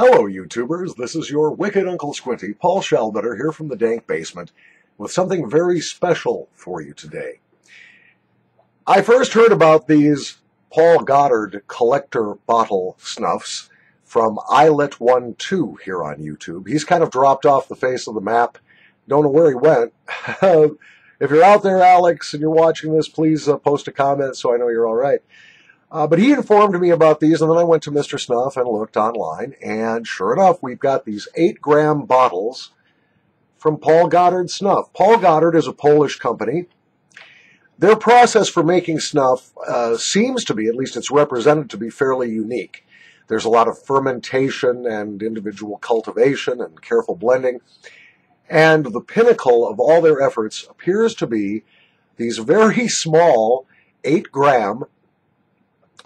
Hello, YouTubers. This is your wicked Uncle Squinty, Paul Shalbetter, here from the dank basement, with something very special for you today. I first heard about these Paul Gotard collector bottle snuffs from Eyelet12 here on YouTube. He's kind of dropped off the face of the map. Don't know where he went. If you're out there, Alex, and you're watching this, please post a comment so I know you're all right. But he informed me about these, and then I went to Mr. Snuff and looked online, and sure enough, we've got these 8-gram bottles from Paul Gotard Snuff. Paul Gotard is a Polish company. Their process for making snuff seems to be, at least it's represented to be, fairly unique. There's a lot of fermentation and individual cultivation and careful blending, and the pinnacle of all their efforts appears to be these very small 8-gram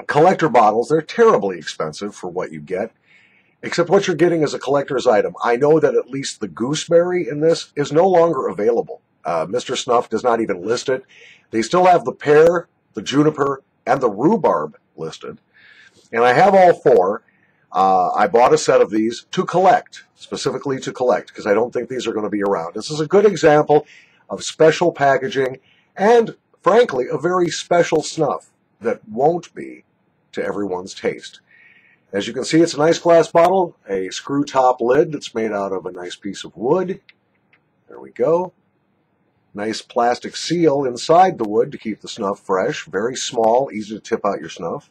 collector bottles. They're terribly expensive for what you get, except what you're getting is a collector's item. I know that at least the gooseberry in this is no longer available. Mr. Snuff does not even list it. They still have the pear, the juniper, and the rhubarb listed. And I have all four. I bought a set of these to collect, specifically to collect, because I don't think these are going to be around. This is a good example of special packaging and, frankly, a very special snuff that won't be to everyone's taste. As you can see, it's a nice glass bottle, a screw top lid that's made out of a nice piece of wood. There we go. Nice plastic seal inside the wood to keep the snuff fresh. Very small, easy to tip out your snuff.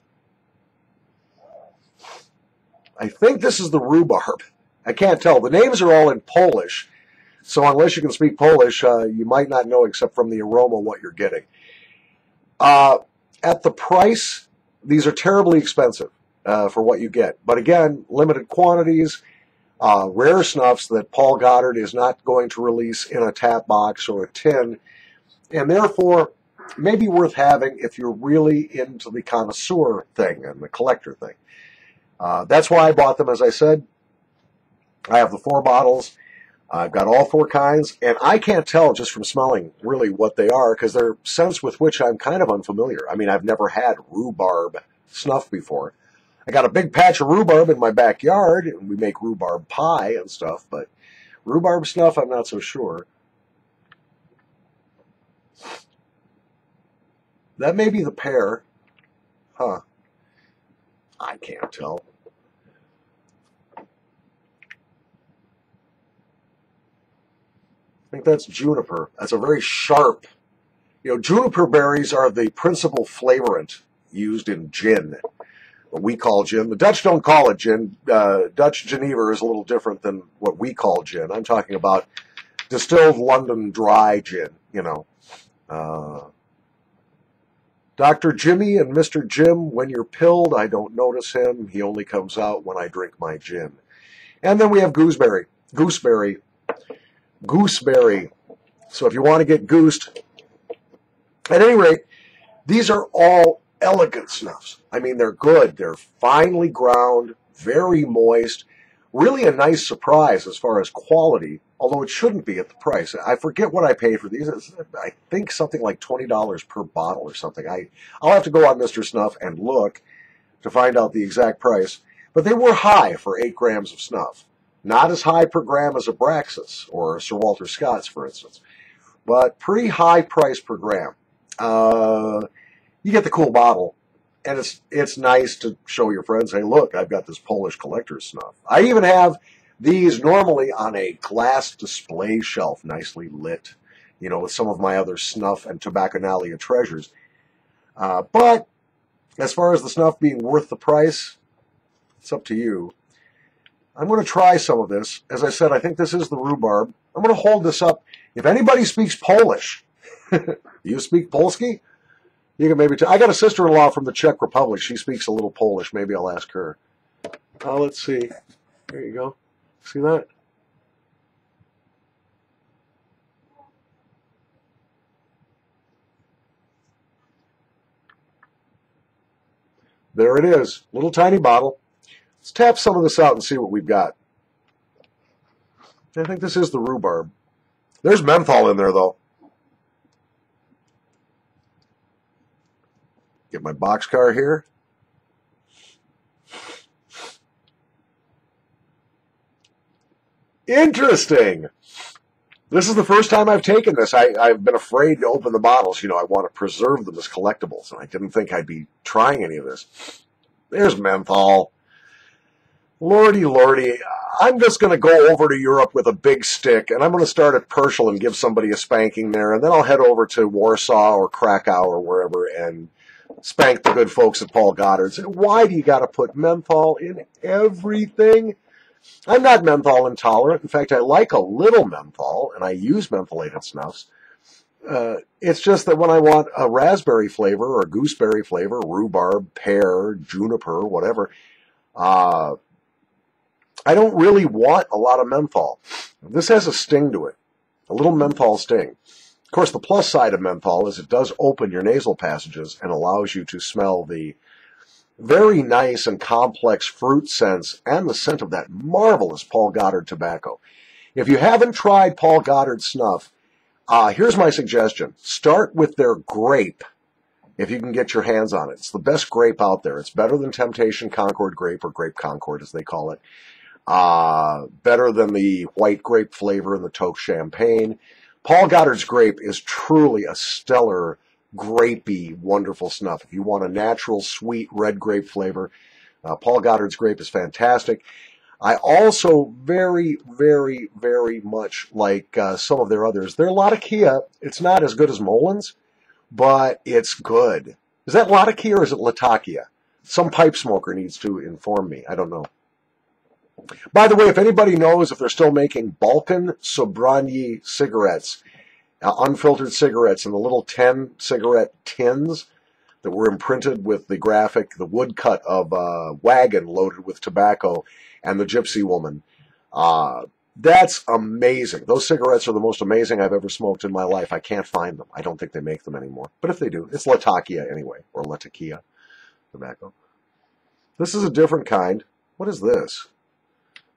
I think this is the rhubarb. I can't tell. The names are all in Polish, so unless you can speak Polish, you might not know except from the aroma what you're getting. At the price, these are terribly expensive for what you get. But again, limited quantities, rare snuffs that Paul Gotard is not going to release in a tap box or a tin, and therefore may be worth having if you're really into the connoisseur thing and the collector thing. That's why I bought them, as I said. I have the 4 bottles. I've got all 4 kinds, and I can't tell just from smelling really what they are, because they're scents with which I'm kind of unfamiliar. I mean, I've never had rhubarb snuff before. I got a big patch of rhubarb in my backyard, and we make rhubarb pie and stuff, but rhubarb snuff, I'm not so sure. That may be the pear. Huh. I can't tell. I think that's juniper. That's a very sharp, juniper berries are the principal flavorant used in gin, what we call gin. The Dutch don't call it gin. Dutch Geneva is a little different than what we call gin. I'm talking about distilled London dry gin, Dr. Jimmy and Mr. Jim, when you're pilled, I don't notice him. He only comes out when I drink my gin. And then we have gooseberry. Gooseberry. So if you want to get goosed, at any rate, these are all elegant snuffs. I mean, they're good. They're finely ground, very moist, really a nice surprise as far as quality, although it shouldn't be at the price. I forget what I paid for these. I think something like $20 per bottle or something. I'll have to go on Mr. Snuff and look to find out the exact price. But they were high for 8 grams of snuff. Not as high per gram as a Braxis or Sir Walter Scott's, for instance, but pretty high price per gram. You get the cool bottle, and it's nice to show your friends, hey, look, I've got this Polish collector's snuff. I even have these normally on a glass display shelf, nicely lit, with some of my other snuff and tobacconalia treasures. But as far as the snuff being worth the price, it's up to you. I'm going to try some of this. As I said, I think this is the rhubarb. I'm going to hold this up. If anybody speaks Polish, you speak Polski? You can maybe I got a sister-in-law from the Czech Republic. She speaks a little Polish. Maybe I'll ask her. Let's see. There you go. See that? There it is. Little tiny bottle. Let's tap some of this out and see what we've got. I think this is the rhubarb. There's menthol in there, though. Get my boxcar here. Interesting. This is the first time I've taken this. I've been afraid to open the bottles. You know, I want to preserve them as collectibles, and I didn't think I'd be trying any of this. There's menthol. Lordy, lordy. I'm just going to go over to Europe with a big stick, and I'm going to start at Pershel and give somebody a spanking there, and then I'll head over to Warsaw or Krakow or wherever and spank the good folks at Paul Gotard's. Why do you got to put menthol in everything? I'm not menthol intolerant. In fact, I like a little menthol, and I use mentholated snuffs. It's just that when I want a raspberry flavor or a gooseberry flavor, rhubarb, pear, juniper, whatever, I don't really want a lot of menthol. This has a sting to it, a little menthol sting. Of course, the plus side of menthol is it does open your nasal passages and allows you to smell the very nice and complex fruit scents and the scent of that marvelous Paul Gotard tobacco. If you haven't tried Paul Gotard snuff, here's my suggestion. Start with their grape, if you can get your hands on it. It's the best grape out there. It's better than Temptation Concord grape, or Grape Concord as they call it. Better than the white grape flavor in the Toke Champagne. Paul Gotard's grape is truly a stellar, grapey, wonderful snuff. If you want a natural, sweet red grape flavor, Paul Gotard's grape is fantastic. I also very, very, very much like some of their others. Their Latakia, it's not as good as Molin's, but it's good. Is that Latakia or is it Latakia? Some pipe smoker needs to inform me. I don't know. By the way, if anybody knows if they're still making Balkan Sobranie cigarettes, unfiltered cigarettes in the little 10 cigarette tins that were imprinted with the graphic, the woodcut of a wagon loaded with tobacco and the gypsy woman, that's amazing. Those cigarettes are the most amazing I've ever smoked in my life. I can't find them. I don't think they make them anymore. But if they do, it's Latakia anyway, or Latakia tobacco. This is a different kind. What is this?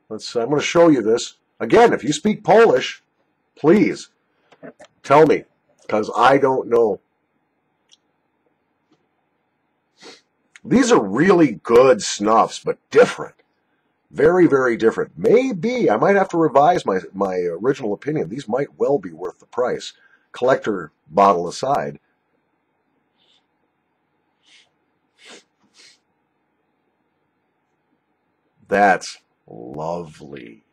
I'm going to show you this. Again, if you speak Polish, please tell me, because I don't know. These are really good snuffs, but different. Very, very different. Maybe I might have to revise my original opinion. These might well be worth the price. Collector bottle aside. That's lovely.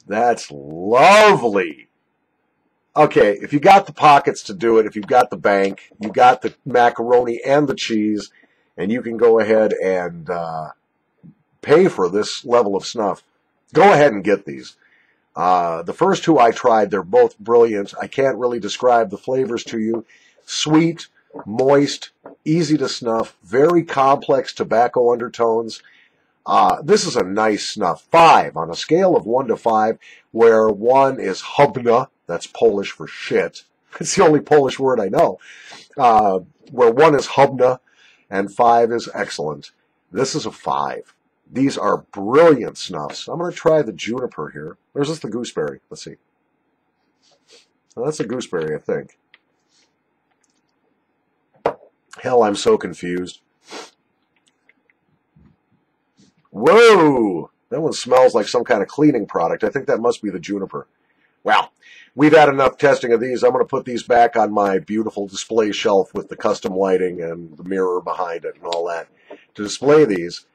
That's lovely. Okay, if you got the pockets to do it, if you've got the bank, you got the macaroni and the cheese, and you can go ahead and pay for this level of snuff, go ahead and get these. The first two I tried, they're both brilliant. I can't really describe the flavors to you. Sweet, moist, easy to snuff, very complex tobacco undertones. This is a nice snuff. 5 on a scale of 1 to 5, where 1 is hubna, that's Polish for shit. It's the only Polish word I know. Where 1 is hubna and 5 is excellent. This is a 5. These are brilliant snuffs. I'm going to try the juniper here. Or is this the gooseberry? Let's see. Well, that's a gooseberry, I think. Hell, I'm so confused. Whoa! That one smells like some kind of cleaning product. I think that must be the juniper. Well, we've had enough testing of these. I'm going to put these back on my beautiful display shelf with the custom lighting and the mirror behind it and all that to display these.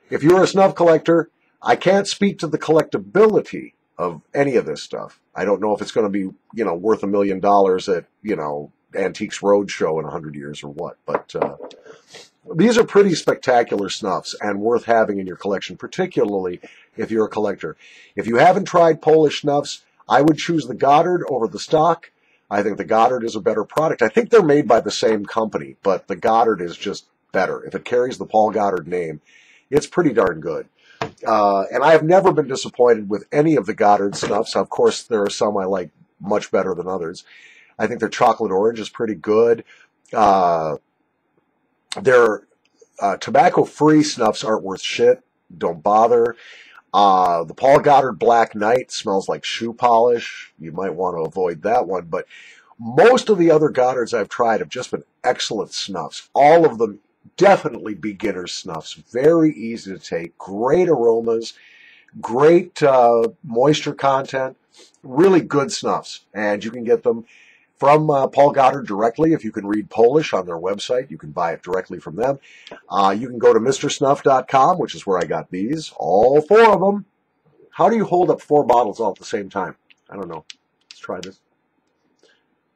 If you're a snuff collector, I can't speak to the collectability of any of this stuff. I don't know if it's going to be, worth $1 million at, Antiques Roadshow in 100 years or what. But these are pretty spectacular snuffs and worth having in your collection, particularly if you're a collector. If you haven't tried Polish snuffs, I would choose the Gotard over the stock. I think the Gotard is a better product. I think they're made by the same company, but the Gotard is just better. If it carries the Paul Gotard name, it's pretty darn good. And I have never been disappointed with any of the Gotard snuffs. Of course, there are some I like much better than others. I think their chocolate orange is pretty good. Their tobacco-free snuffs aren't worth shit. Don't bother. The Paul Gotard Black Knight smells like shoe polish. You might want to avoid that one. But most of the other Gotards I've tried have just been excellent snuffs. All of them definitely beginner snuffs. Very easy to take. Great aromas. Great moisture content, really good snuffs, and you can get them from Paul Gotard directly. If you can read Polish on their website, you can buy it directly from them. You can go to mrsnuff.com, which is where I got these, all 4 of them. How do you hold up 4 bottles all at the same time? I don't know. Let's try this.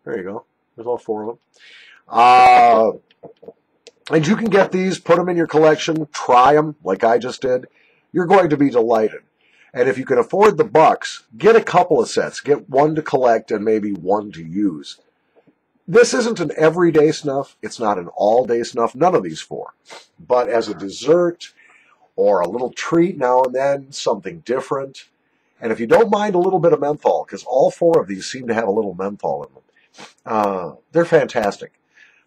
There you go. There's all 4 of them. And you can get these, put them in your collection, try them like I just did. You're going to be delighted. And if you can afford the bucks, get a couple of sets. Get 1 to collect and maybe 1 to use. This isn't an everyday snuff. It's not an all-day snuff. None of these 4. But as a dessert or a little treat now and then, something different. And if you don't mind a little bit of menthol, because all 4 of these seem to have a little menthol in them, they're fantastic.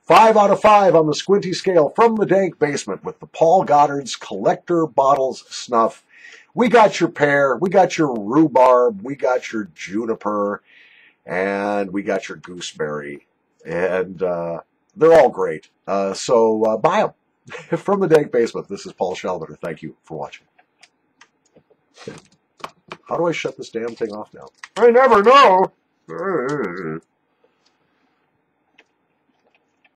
5 out of 5 on the squinty scale from the dank basement with the Paul Gotard's Collector Bottles Snuff. We got your Pear, we got your Rhubarb, we got your Juniper, and we got your Gooseberry. And they're all great. So buy them. From the dank basement, this is Paul Shelbetter. Thank you for watching. How do I shut this damn thing off now? I never know.